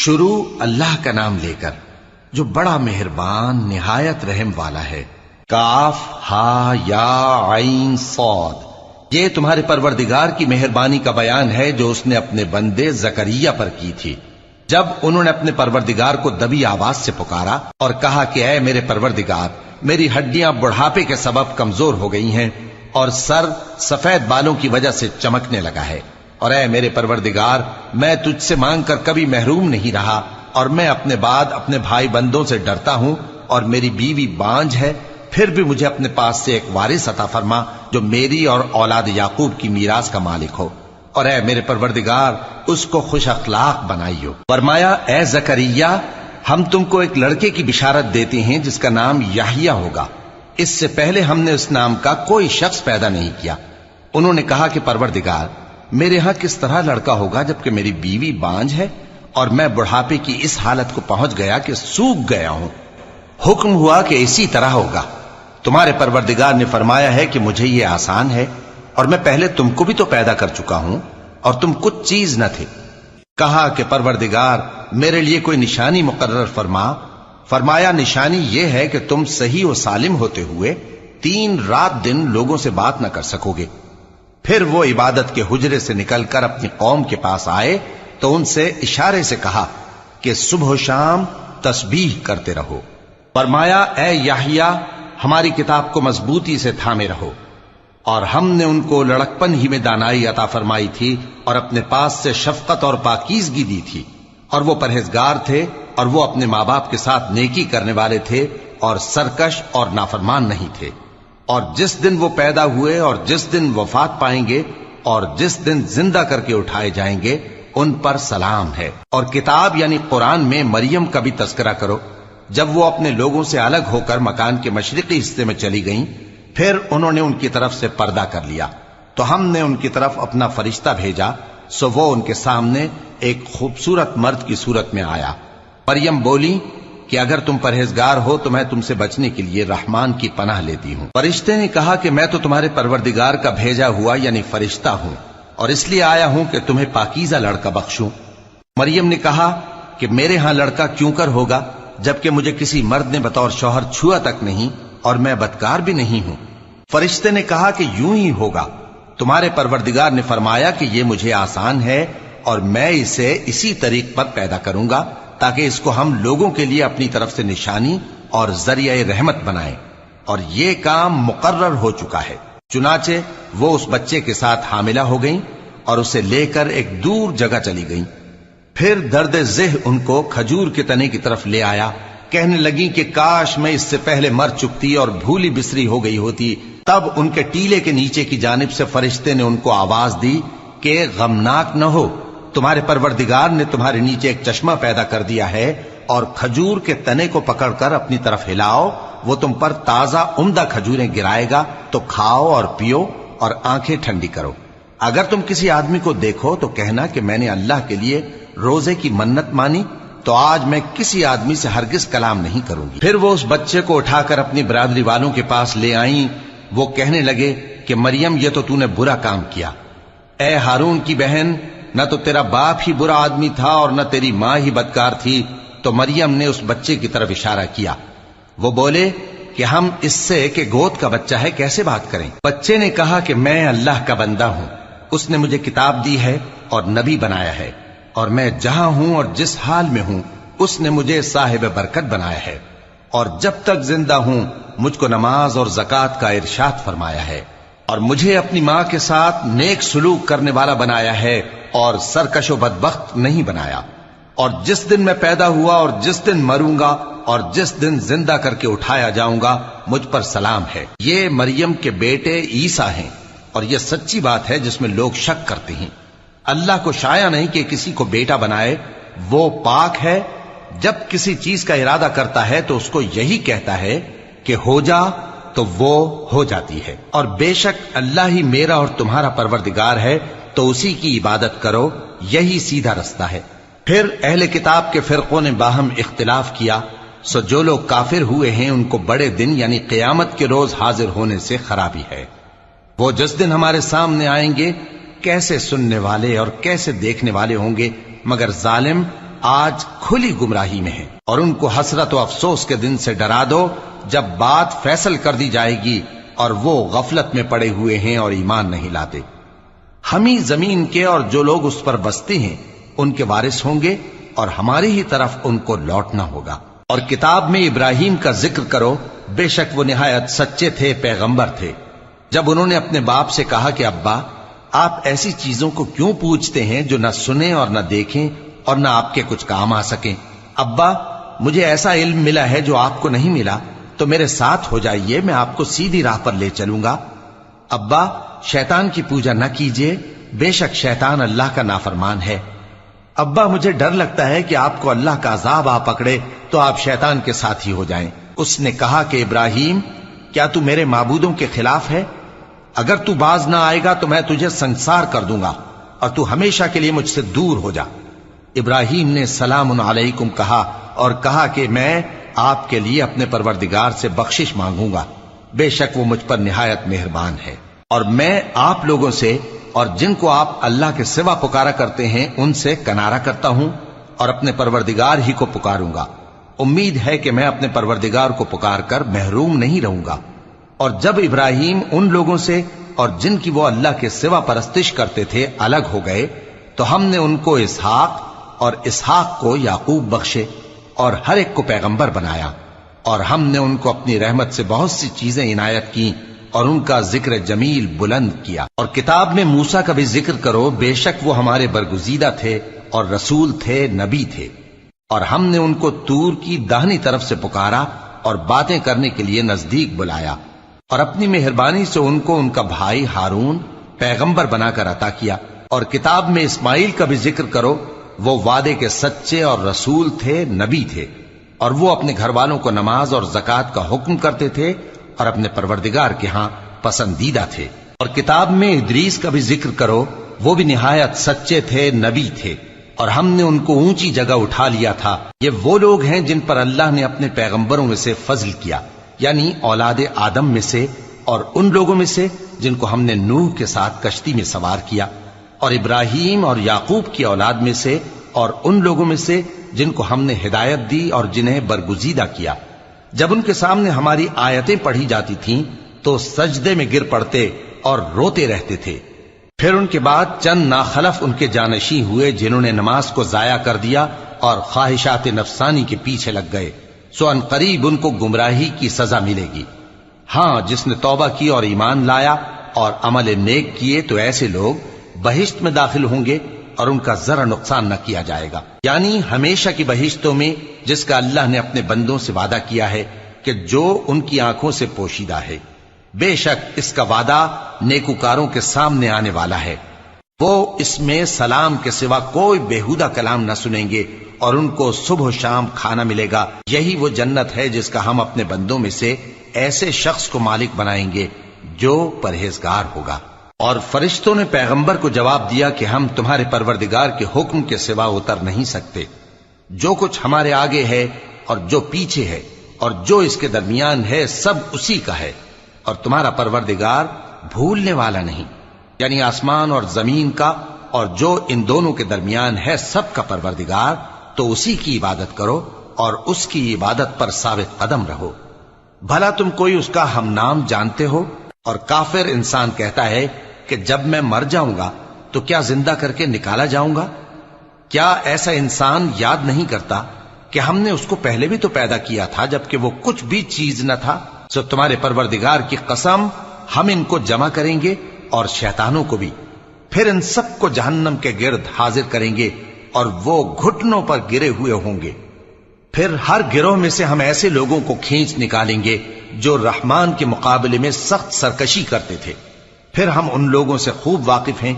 شروع اللہ کا نام لے کر جو بڑا مہربان نہایت رحم والا ہے۔ کاف ہا یا عین صاد، یہ تمہارے پروردگار کی مہربانی کا بیان ہے جو اس نے اپنے بندے زکریا پر کی تھی جب انہوں نے اپنے پروردگار کو دبی آواز سے پکارا اور کہا کہ اے میرے پروردگار، میری ہڈیاں بڑھاپے کے سبب کمزور ہو گئی ہیں اور سر سفید بالوں کی وجہ سے چمکنے لگا ہے، اور اے میرے پروردگار، میں تجھ سے مانگ کر کبھی محروم نہیں رہا، اور میں اپنے بعد اپنے بھائی بندوں سے ڈرتا ہوں، اور میری بیوی بانجھ ہے، پھر بھی مجھے اپنے پاس سے ایک وارث عطا فرما جو میری اور اولاد یعقوب کی میراث کا مالک ہو، اور اے میرے پروردگار، اس کو خوش اخلاق بنائیو۔ فرمایا اے زکریا، ہم تم کو ایک لڑکے کی بشارت دیتے ہیں جس کا نام یحییٰ ہوگا، اس سے پہلے ہم نے اس نام کا کوئی شخص پیدا نہیں کیا۔ انہوں نے کہا کہ پروردگار، میرے ہاں کس طرح لڑکا ہوگا جبکہ میری بیوی بانجھ ہے اور میں بڑھاپے کی اس حالت کو پہنچ گیا کہ سوکھ گیا ہوں۔ حکم ہوا کہ اسی طرح ہوگا۔ تمہارے پروردگار نے فرمایا ہے کہ مجھے یہ آسان ہے، اور میں پہلے تم کو بھی تو پیدا کر چکا ہوں اور تم کچھ چیز نہ تھے۔ کہا کہ پروردگار، میرے لیے کوئی نشانی مقرر فرما۔ فرمایا نشانی یہ ہے کہ تم صحیح و سالم ہوتے ہوئے 3 رات دن لوگوں سے بات نہ کر سکو گے۔ پھر وہ عبادت کے حجرے سے نکل کر اپنی قوم کے پاس آئے تو ان سے اشارے سے کہا کہ صبح و شام تسبیح کرتے رہو۔ فرمایا اے یحییٰ، ہماری کتاب کو مضبوطی سے تھامے رہو، اور ہم نے ان کو لڑکپن ہی میں دانائی عطا فرمائی تھی اور اپنے پاس سے شفقت اور پاکیزگی دی تھی، اور وہ پرہیزگار تھے اور وہ اپنے ماں باپ کے ساتھ نیکی کرنے والے تھے اور سرکش اور نافرمان نہیں تھے۔ اور جس دن وہ پیدا ہوئے اور جس دن وفات پائیں گے اور جس دن زندہ کر کے اٹھائے جائیں گے ان پر سلام ہے۔ اور کتاب یعنی قرآن میں مریم کا بھی تذکرہ کرو، جب وہ اپنے لوگوں سے الگ ہو کر مکان کے مشرقی حصے میں چلی گئیں، پھر انہوں نے ان کی طرف سے پردہ کر لیا تو ہم نے ان کی طرف اپنا فرشتہ بھیجا، سو وہ ان کے سامنے ایک خوبصورت مرد کی صورت میں آیا۔ مریم بولی کہ اگر تم پرہیزگار ہو تو میں تم سے بچنے کے لیے رحمان کی پناہ لیتی ہوں۔ فرشتے نے کہا کہ میں تو تمہارے پروردگار کا بھیجا ہوا یعنی فرشتہ ہوں، اور اس لیے آیا ہوں کہ تمہیں پاکیزہ لڑکا بخشوں۔ مریم نے کہا کہ میرے ہاں لڑکا کیوں کر ہوگا جبکہ مجھے کسی مرد نے بطور شوہر چھوا تک نہیں اور میں بدکار بھی نہیں ہوں۔ فرشتے نے کہا کہ یوں ہی ہوگا، تمہارے پروردگار نے فرمایا کہ یہ مجھے آسان ہے اور میں اسے اسی طریق پر پیدا کروں گا تاکہ اس کو ہم لوگوں کے لیے اپنی طرف سے نشانی اور ذریعہ رحمت بنائیں، اور یہ کام مقرر ہو چکا ہے۔ چنانچہ وہ اس بچے کے ساتھ حاملہ ہو گئیں اور اسے لے کر ایک دور جگہ چلی گئیں۔ پھر درد ذہ ان کو کھجور کے تنے کی طرف لے آیا، کہنے لگی کہ کاش میں اس سے پہلے مر چکتی اور بھولی بسری ہو گئی ہوتی۔ تب ان کے ٹیلے کے نیچے کی جانب سے فرشتے نے ان کو آواز دی کہ غمناک نہ ہو، تمہارے پروردگار نے تمہارے نیچے ایک چشمہ پیدا کر دیا ہے، اور کھجور کے تنے کو پکڑ کر اپنی طرف ہلاؤ، وہ تم پر تازہ عمدہ کھجوریں گرائے گا، تو کھاؤ اور پیو اور آنکھیں ٹھنڈی کرو۔ اگر تم کسی آدمی کو دیکھو تو کہنا کہ میں نے اللہ کے لیے روزے کی منت مانی، تو آج میں کسی آدمی سے ہرگز کلام نہیں کروں گی۔ پھر وہ اس بچے کو اٹھا کر اپنی برادری والوں کے پاس لے آئیں۔ وہ کہنے لگے کہ مریم، یہ تو نے برا کام کیا۔ اے ہارون کی بہن، نہ تو تیرا باپ ہی برا آدمی تھا اور نہ تیری ماں ہی بدکار تھی۔ تو مریم نے اس بچے کی طرف اشارہ کیا۔ وہ بولے کہ ہم اس سے کہ گود کا بچہ ہے کیسے بات کریں؟ بچے نے کہا کہ میں اللہ کا بندہ ہوں، اس نے مجھے کتاب دی ہے اور نبی بنایا ہے، اور میں جہاں ہوں اور جس حال میں ہوں اس نے مجھے صاحب برکت بنایا ہے، اور جب تک زندہ ہوں مجھ کو نماز اور زکوٰۃ کا ارشاد فرمایا ہے، اور مجھے اپنی ماں کے ساتھ نیک سلوک کرنے والا بنایا ہے اور سرکش و بدبخت نہیں بنایا، اور جس دن میں پیدا ہوا اور جس دن مروں گا اور جس دن زندہ کر کے اٹھایا جاؤں گا مجھ پر سلام ہے۔ یہ مریم کے بیٹے عیسیٰ ہیں، اور یہ سچی بات ہے جس میں لوگ شک کرتے ہیں۔ اللہ کو شایع نہیں کہ کسی کو بیٹا بنائے، وہ پاک ہے، جب کسی چیز کا ارادہ کرتا ہے تو اس کو یہی کہتا ہے کہ ہو جا تو وہ ہو جاتی ہے، اور بے شک اللہ ہی میرا اور تمہارا پروردگار ہے، تو اسی کی عبادت کرو، یہی سیدھا رستہ ہے۔ پھر اہل کتاب کے فرقوں نے باہم اختلاف کیا، سو جو لوگ کافر ہوئے ہیں ان کو بڑے دن یعنی قیامت کے روز حاضر ہونے سے خرابی ہے۔ وہ جس دن ہمارے سامنے آئیں گے کیسے سننے والے اور کیسے دیکھنے والے ہوں گے، مگر ظالم آج کھلی گمراہی میں ہیں، اور ان کو حسرت و افسوس کے دن سے ڈرا دو جب بات فیصل کر دی جائے گی اور وہ غفلت میں پڑے ہوئے ہیں اور ایمان نہیں لاتے۔ ہم ہی زمین کے اور جو لوگ اس پر بستے ہیں ان کے وارث ہوں گے، اور ہماری ہی طرف ان کو لوٹنا ہوگا۔ اور کتاب میں ابراہیم کا ذکر کرو، بے شک وہ نہایت سچے تھے، پیغمبر تھے۔ جب انہوں نے اپنے باپ سے کہا کہ ابا، آپ ایسی چیزوں کو کیوں پوچھتے ہیں جو نہ سنیں اور نہ دیکھیں اور نہ آپ کے کچھ کام آ سکیں؟ ابا، مجھے ایسا علم ملا ہے جو آپ کو نہیں ملا، تو میرے ساتھ ہو جائیے، میں آپ کو سیدھی راہ پر لے چلوں گا۔ ابا، شیطان کی پوجا نہ کیجیے، بے شک شیطان اللہ کا نافرمان ہے۔ ابا، مجھے ڈر لگتا ہے کہ آپ کو اللہ کا عذاب آ پکڑے تو آپ شیطان کے ساتھی ہو جائیں۔ اس نے کہا کہ ابراہیم، کیا تو میرے معبودوں کے خلاف ہے؟ اگر تو باز نہ آئے گا تو میں تجھے سنسار کر دوں گا اور تو ہمیشہ کے لیے مجھ سے دور ہو جا۔ ابراہیم نے سلام علیکم کہا اور کہا کہ میں آپ کے لیے اپنے پروردگار سے بخشش مانگوں گا، بے شک وہ مجھ پر نہایت مہربان ہے، اور میں آپ لوگوں سے اور جن کو آپ اللہ کے سوا پکارا کرتے ہیں ان سے کنارہ کرتا ہوں اور اپنے پروردگار ہی کو پکاروں گا۔ امید ہے کہ میں اپنے پروردگار کو پکار کر محروم نہیں رہوں گا۔ اور جب ابراہیم ان لوگوں سے اور جن کی وہ اللہ کے سوا پرستش کرتے تھے الگ ہو گئے تو ہم نے ان کو اسحاق اور اسحاق کو یعقوب بخشے اور ہر ایک کو پیغمبر بنایا، اور ہم نے ان کو اپنی رحمت سے بہت سی چیزیں عنایت کی اور ان کا ذکر جمیل بلند کیا۔ اور کتاب میں موسیٰ کا بھی ذکر کرو، بے شک وہ ہمارے برگزیدہ تھے اور رسول تھے، نبی تھے، اور ہم نے ان کو طور کی داہنی طرف سے پکارا اور باتیں کرنے کے لیے نزدیک بلایا، اور اپنی مہربانی سے ان کو ان کا بھائی ہارون پیغمبر بنا کر عطا کیا۔ اور کتاب میں اسماعیل کا بھی ذکر کرو، وہ وعدے کے سچے اور رسول تھے، نبی تھے، اور وہ اپنے گھر والوں کو نماز اور زکوٰۃ کا حکم کرتے تھے اور اپنے پروردگار کے ہاں پسندیدہ تھے۔ اور کتاب میں ادریس کا بھی ذکر کرو، وہ بھی نہایت سچے تھے، نبی تھے، اور ہم نے ان کو اونچی جگہ اٹھا لیا تھا۔ یہ وہ لوگ ہیں جن پر اللہ نے اپنے پیغمبروں میں سے فضل کیا، یعنی اولاد آدم میں سے، اور ان لوگوں میں سے جن کو ہم نے نوح کے ساتھ کشتی میں سوار کیا، اور ابراہیم اور یعقوب کی اولاد میں سے، اور ان لوگوں میں سے جن کو ہم نے ہدایت دی اور جنہیں برگزیدہ کیا۔ جب ان کے سامنے ہماری آیتیں پڑھی جاتی تھیں تو سجدے میں گر پڑتے اور روتے رہتے تھے۔ پھر ان کے بعد چند ناخلف ان کے جانشین ہوئے جنہوں نے نماز کو ضائع کر دیا اور خواہشات نفسانی کے پیچھے لگ گئے، سو ان قریب ان کو گمراہی کی سزا ملے گی۔ ہاں، جس نے توبہ کی اور ایمان لایا اور عمل نیک کیے تو ایسے لوگ بہشت میں داخل ہوں گے اور ان کا ذرا نقصان نہ کیا جائے گا، یعنی ہمیشہ کی بہشتوں میں جس کا اللہ نے اپنے بندوں سے وعدہ کیا ہے کہ جو ان کی آنکھوں سے پوشیدہ ہے۔ بے شک اس کا وعدہ نیکوکاروں کے سامنے آنے والا ہے، وہ اس میں سلام کے سوا کوئی بیہودہ کلام نہ سنیں گے اور ان کو صبح و شام کھانا ملے گا۔ یہی وہ جنت ہے جس کا ہم اپنے بندوں میں سے ایسے شخص کو مالک بنائیں گے جو پرہیزگار ہوگا۔ اور فرشتوں نے پیغمبر کو جواب دیا کہ ہم تمہارے پروردگار کے حکم کے سوا اتر نہیں سکتے، جو کچھ ہمارے آگے ہے اور جو پیچھے ہے اور جو اس کے درمیان ہے سب اسی کا ہے، اور تمہارا پروردگار بھولنے والا نہیں، یعنی آسمان اور زمین کا اور جو ان دونوں کے درمیان ہے سب کا پروردگار، تو اسی کی عبادت کرو اور اس کی عبادت پر ثابت قدم رہو۔ بھلا تم کوئی اس کا ہم نام جانتے ہو؟ اور کافر انسان کہتا ہے کہ جب میں مر جاؤں گا تو کیا زندہ کر کے نکالا جاؤں گا؟ کیا ایسا انسان یاد نہیں کرتا کہ ہم نے اس کو پہلے بھی تو پیدا کیا تھا جبکہ وہ کچھ بھی چیز نہ تھا؟ سو تمہارے پروردگار کی قسم، ہم ان کو جمع کریں گے اور شیطانوں کو بھی، پھر ان سب کو جہنم کے گرد حاضر کریں گے اور وہ گھٹنوں پر گرے ہوئے ہوں گے۔ پھر ہر گروہ میں سے ہم ایسے لوگوں کو کھینچ نکالیں گے جو رحمان کے مقابلے میں سخت سرکشی کرتے تھے، پھر ہم ان لوگوں سے خوب واقف ہیں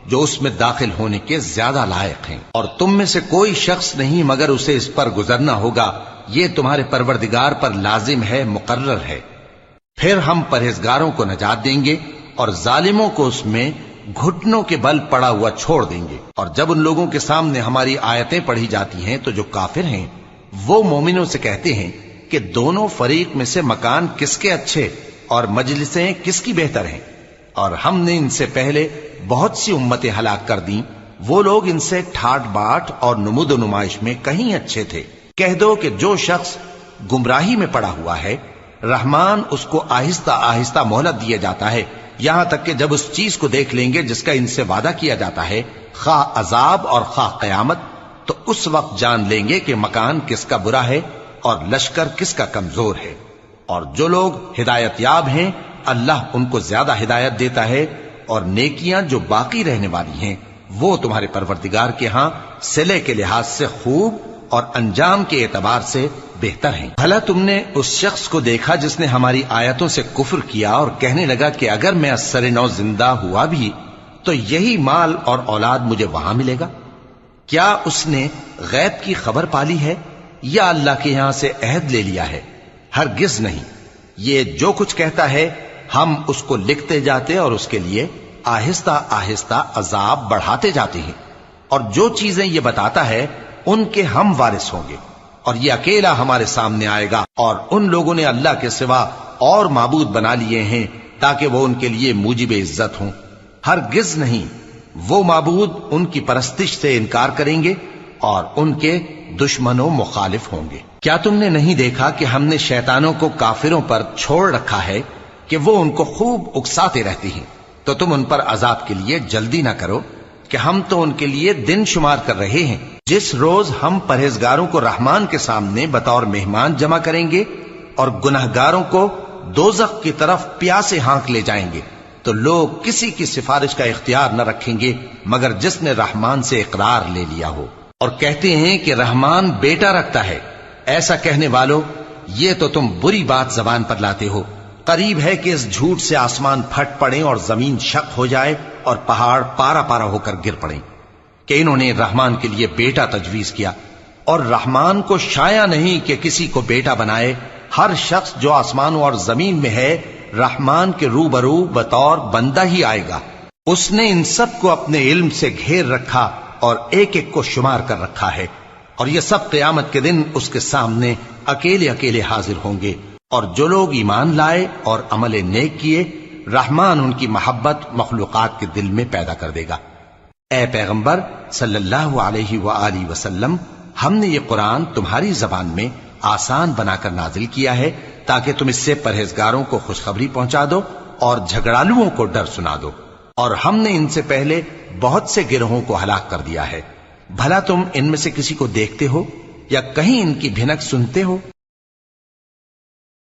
جو اس میں داخل ہونے کے زیادہ لائق ہیں، اور تم میں سے کوئی شخص نہیں مگر اسے اس پر گزرنا ہوگا، یہ تمہارے پروردگار پر لازم ہے، مقرر ہے۔ پھر ہم پرہیزگاروں کو نجات دیں گے اور ظالموں کو اس میں گھٹنوں کے بل پڑا ہوا چھوڑ دیں گے۔ اور جب ان لوگوں کے سامنے ہماری آیتیں پڑھی جاتی ہیں تو جو کافر ہیں وہ مومنوں سے کہتے ہیں کہ دونوں فریق میں سے مکان کس کے اچھے اور مجلسیں کس کی بہتر ہیں، اور ہم نے ان سے پہلے بہت سی امتیں ہلاک کر دیں وہ لوگ ان سے ٹھاٹ باٹ اور نمود و نمائش میں کہیں اچھے تھے۔ کہہ دو کہ جو شخص گمراہی میں پڑا ہوا ہے، رحمان اس کو آہستہ آہستہ مہلت دیا جاتا ہے، یہاں تک کہ جب اس چیز کو دیکھ لیں گے جس کا ان سے وعدہ کیا جاتا ہے، خواہ عذاب اور خواہ قیامت، تو اس وقت جان لیں گے کہ مکان کس کا برا ہے اور لشکر کس کا کمزور ہے۔ اور جو لوگ ہدایت یاب ہیں اللہ ان کو زیادہ ہدایت دیتا ہے، اور نیکیاں جو باقی رہنے والی ہیں وہ تمہارے پروردگار کے ہاں صلے کے لحاظ سے خوب اور انجام کے اعتبار سے بہتر ہیں۔ بھلا تم نے اس شخص کو دیکھا جس نے ہماری آیتوں سے کفر کیا اور کہنے لگا کہ اگر میں اثر نو زندہ ہوا بھی تو یہی مال اور اولاد مجھے وہاں ملے گا؟ کیا اس نے غیب کی خبر پالی ہے یا اللہ کے یہاں سے عہد لے لیا ہے؟ ہرگز نہیں، یہ جو کچھ کہتا ہے ہم اس کو لکھتے جاتے اور اس کے لیے آہستہ آہستہ عذاب بڑھاتے جاتے ہیں، اور جو چیزیں یہ بتاتا ہے ان کے ہم وارث ہوں گے، اور یہ اکیلا ہمارے سامنے آئے گا۔ اور ان لوگوں نے اللہ کے سوا اور معبود بنا لیے ہیں تاکہ وہ ان کے لیے موجب عزت ہوں۔ ہرگز نہیں، وہ معبود ان کی پرستش سے انکار کریں گے اور ان کے دشمن و مخالف ہوں گے۔ کیا تم نے نہیں دیکھا کہ ہم نے شیطانوں کو کافروں پر چھوڑ رکھا ہے کہ وہ ان کو خوب اکساتے رہتے ہیں؟ تو تم ان پر عذاب کے لیے جلدی نہ کرو کہ ہم تو ان کے لیے دن شمار کر رہے ہیں۔ جس روز ہم پرہیزگاروں کو رحمان کے سامنے بطور مہمان جمع کریں گے اور گناہگاروں کو دوزخ کی طرف پیاسے ہانک لے جائیں گے، تو لوگ کسی کی سفارش کا اختیار نہ رکھیں گے مگر جس نے رحمان سے اقرار لے لیا ہو۔ اور کہتے ہیں کہ رحمان بیٹا رکھتا ہے۔ ایسا کہنے والوں، یہ تو تم بری بات زبان پر لاتے ہو۔ قریب ہے کہ اس جھوٹ سے آسمان پھٹ پڑے اور زمین شق ہو جائے اور پہاڑ پارا پارا ہو کر گر پڑے کہ انہوں نے رحمان کے لیے بیٹا تجویز کیا، اور رحمان کو شایع نہیں کہ کسی کو بیٹا بنائے۔ ہر شخص جو آسمانوں اور زمین میں ہے رحمان کے روبرو بطور بندہ ہی آئے گا۔ اس نے ان سب کو اپنے علم سے گھیر رکھا اور ایک ایک کو شمار کر رکھا ہے، اور یہ سب قیامت کے دن اس کے سامنے اکیلے اکیلے حاضر ہوں گے۔ اور جو لوگ ایمان لائے اور عمل نیک کیے، رحمان ان کی محبت مخلوقات کے دل میں پیدا کر دے گا۔ اے پیغمبر صلی اللہ علیہ وآلہ وسلم، ہم نے یہ قرآن تمہاری زبان میں آسان بنا کر نازل کیا ہے تاکہ تم اس سے پرہیزگاروں کو خوشخبری پہنچا دو اور جھگڑالوؤں کو ڈر سنا دو۔ اور ہم نے ان سے پہلے بہت سے گروہوں کو ہلاک کر دیا ہے۔ بھلا تم ان میں سے کسی کو دیکھتے ہو یا کہیں ان کی بھنک سنتے ہو؟